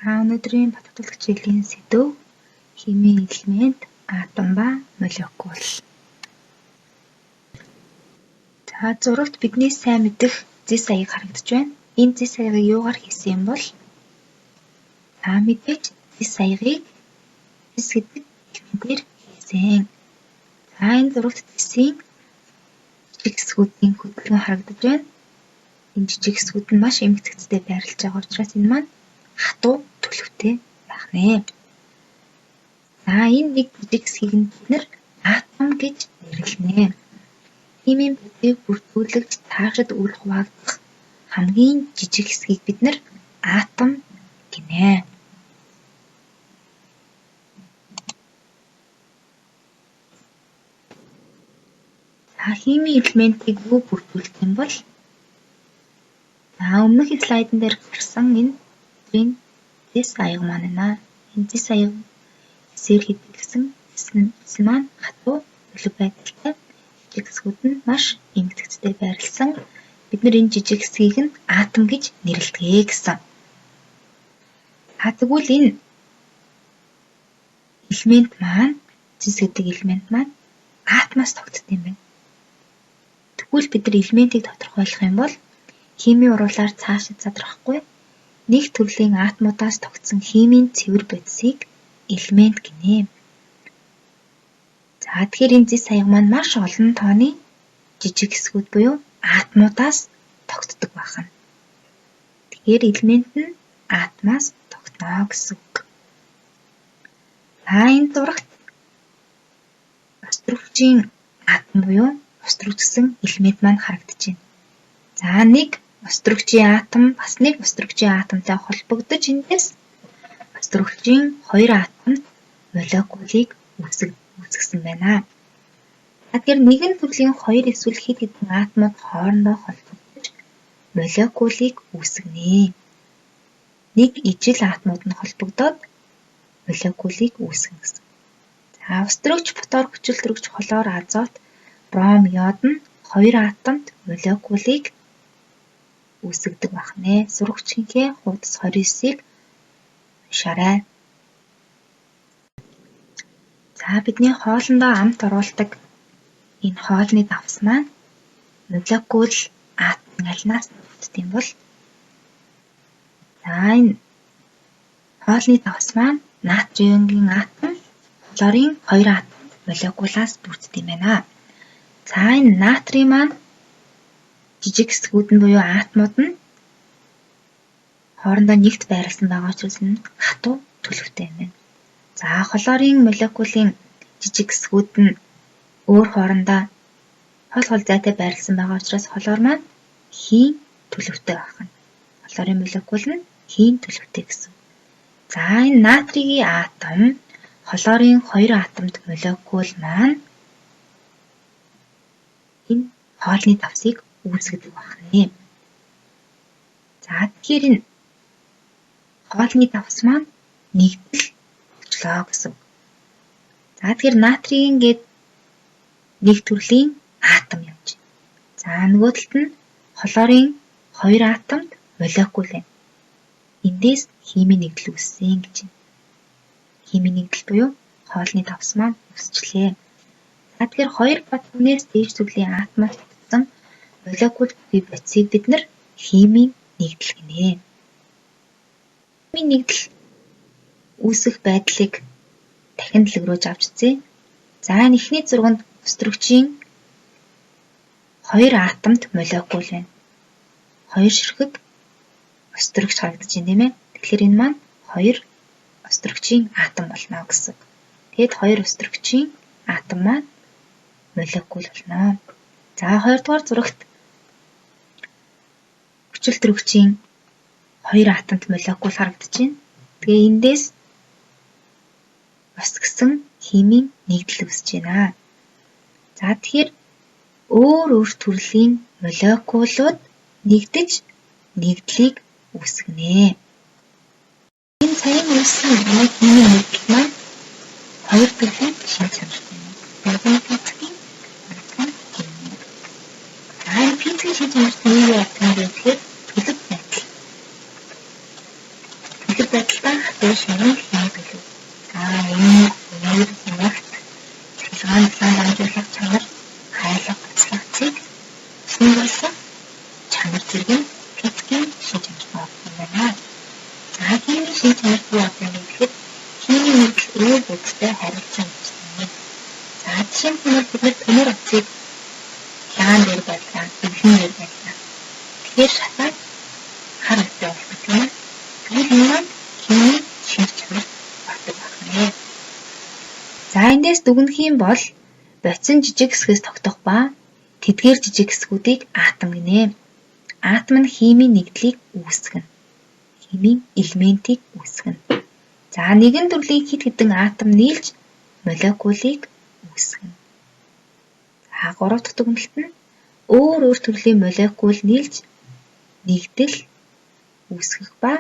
Өнөөдрийн батгуулах хичээлийн сэдэв химийн элемент, атом ба молекул. Зурагт бидний сайн мэдэх зис аяг харагдаж байна. Энэ зис аягийг юугаар хийсэн юм бол мэдээж зис аягийг зис гэдэг элементээр хийсэн. Энэ зурагт зисийн жижиг хэсгүүдийн хөдөлгөөн харагдаж байна. Энэ жижиг хэсгүүд нь маш эмгэгцтэй байрлаж байгаа учраас энэ маань хатуу төлөвтэй байх нэ. Энэ нэг жижиг хэсгийг нь бид нэр атом гэж нэрлэнэ. Химийн бүтээг бүрдүүлэгч цаашид үр хуваагдах хамгийн жижиг хэсгийг бид нэр атом гинэ. Химийн элементийг юу бүрдүүлдэг юм бол өмнөх слайдн дээр гарсан энэ зис аяг маань байна. Энэ зис аяг эсээр хийдэгсэн зис маань хатуу төлөв байдалтай жижиг хэсгүүд нь маш эмгэгцтэй байрласан. Бид нар энэ жижиг хэсгийг нь атом гэж нэрлэдэг гэсэн. Тэгвэл энэ элемент маань зис гэдэг элемент маань атомоос тогтдог юм байна. Тэгвэл бид нар элементийг тодорхойлох юм бол химийн уруулаар цаашид задрахгүй нэг төрлийн атомудаас тогтсон химийн цэвэр бодисыг элемент гинэ. Тэгэхээр энэ зис аяг маань маш олон тооны жижиг хэсгүүд буюу атомудаас тогтдог байна. Тэгэхээр элемент нь атомоос тогтно гэсэн үг. Энэ зурагт острогчийн атом буюу острогчсан элемент маань харагдаж байна. Нэг острогчийн атом бас нэг острогчийн атомтай холбогдож эндээс острогчийн хоёр атомд молекулыг үүсгэсэн байна. Тэгэхээр нэгэн төрлийн хоёр эсвэл хэд хэдэн атомууд хоорондоо холбогдож молекулыг үүсгэнэ. Нэг ижил атомууд нь холбогдоод молекулыг үүсгэнэ гэсэн. Острогч, фотор, хүчилтөрөгч, хлор, азот, бром, йод нь хоёр атомд молекулыг үүсгдэг байна. Сурагчийнхээ хуудас 29-ыг уншаарай. Бидний хоолндоо амт оруулдаг энэ хоолны давс маань молекул атом альнаас бүтдэг юм бол энэ хоолны давс маань натриумын атом, хлорын хоёр атом молекулаас бүрддэг юм байна. Энэ натрий маань жижиг хэсгүүд нь буюу атомууд нь хоорондоо нэгт байрласан байгаа учраас энэ хатуу төлөвтэй юм байна. Хлорын молекулын жижиг хэсгүүд нь өөр хоорондоо хол зайтай байрласан байгаа учраас хлор маань хийн төлөвтэй байна. Хлорын молекул нь хийн төлөвтэй гэсэн. Энэ натригийн атом, хлорын хоёр атомд молекул маань энэ хоолны давсыг үүсгэдэг байна. Тэгэхээр энэ хоолны давс маань нэгдэл болчлоо гэсэн. Тэгэхээр натрийн гээд нэг төрлийн атом явж байна. Нөгөө талд нь хлорын хоёр атомд молекул байна. Эндээс химийн нэгдэл үүссэн гэж байна. Химийн нэгдэл буюу хоолны давс маань үүсчлээ. Тэгэхээр хоёр ба түүнээс дээш төрлийн атомоос тогтсон молекул бүхий бодисыг бид нар химийн нэгдэл гэнэ. Химийн нэгдэл үүсэх байдлыг дахин дэлгэрүүлж авч үзье. Энэ эхний зурганд острогчийн хоёр атомд молекул байна. Хоёр ширхэг острогч харагдаж байна тийм ээ. Тэгэхээр энэ маань хоёр острогчийн атом болно гэсэн. Тэгэд хоёр острогчийн атом маань молекул болно. Хоёрдугаар зурагт хүчилтөрөгчийн хоёр атомд молекул харагдаж байна. Тэгээ эндээс бас гисэн химийн нэгдэл үүсэж байна. Тэгэхээр өөр төрлийн молекулууд нэгдэж нэгдлийг үүсгэнэ. Энэ саяхан үүссэн химийн нэгдэл маань хоёр төрлийн шин чанартай. Пинцгийн шин чанартай юу яах вэ гэхээр төлөв байдал. Төлөв байдалтай 2 ширин хий билүү. За энэ нэр нягт цэлгаан дамжуулах чанар хайлах батлагцыг сүүлсэн чанар зэрэг нь физикийн шин чанар байна. За химийн шин чанар юу вэ гэхээр химийн нэгдэл өөр бодистой харилцан үүсгэнэ. За жишээлбэл бид нар төмөр утсыг laan дээр байлаа, эвхэн дээр байлаа. Тэгэхээр шатаад хар утсаа болдог тийм ээ. Тэгэхээр энэ химийн шин чанар болдог байна. За эндээс дүгнэх юм бол бодисын жижиг хэсгээс тогтох ба тэдгээр жижиг хэсгүүдийг атом гинэ. Атом нь химийн нэгдлийг үүсгэнэ. Химийн элементийг үүсгэнэ. За нэгэн төрлийн хэд хэдэн атом нийлж молекулыг үүсгэнэ. За 3 дахь дүгнэлт нь өөр төрлийн молекул нийлж нэгдэл үүсгэх ба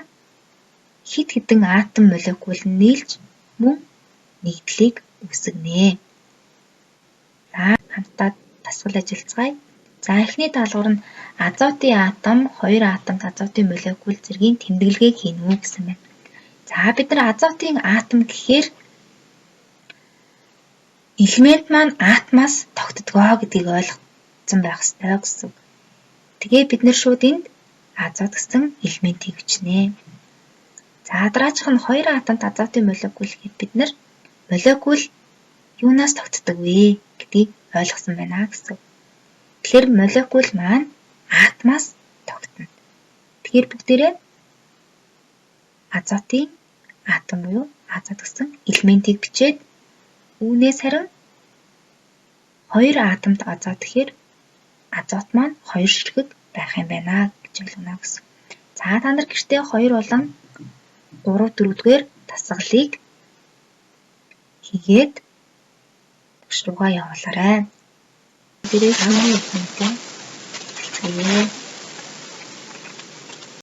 хэд хэдэн атом молекул нийлж мөн нэгдлийг үүсгэнэ. За хамтдаа дасгал ажиллацгаая. За эхний даалгавар нь азотын атом, 2 атомт азотын молекул зэргийн тэмдэглэгийг хийнэ үү гэсэн байна. За бид нар азотын атом гэхээр элемент маань атомоос тогтдгоо гэдгийг ойлгосон байх ёстой гэсэн. Тэгээ бид нар шууд энд азот гэсэн элементийг бичнэ. За дараачих нь 2 атомт азотын молекул гэхэд бид нар молекул юунаас тогтдог вэ гэдгийг ойлгосон байна гэсэн. Тэгэхээр молекул маань атомоос тогтно. Тэгэхээр бүгдээрээ азотын атом буюу азот гэсэн элементийг бичээд үүнээс харин 2 атомт азот гэхээр азот маань 2 ширхэг байх юм байна гэж ойлгоно гэсэн. За та нар гэртээ 2 болон 3 4-р дасгалыг хийгээд багш руугаа явуулаарай. Тэрийг хамгийн ихэнтэй хэлцгээе.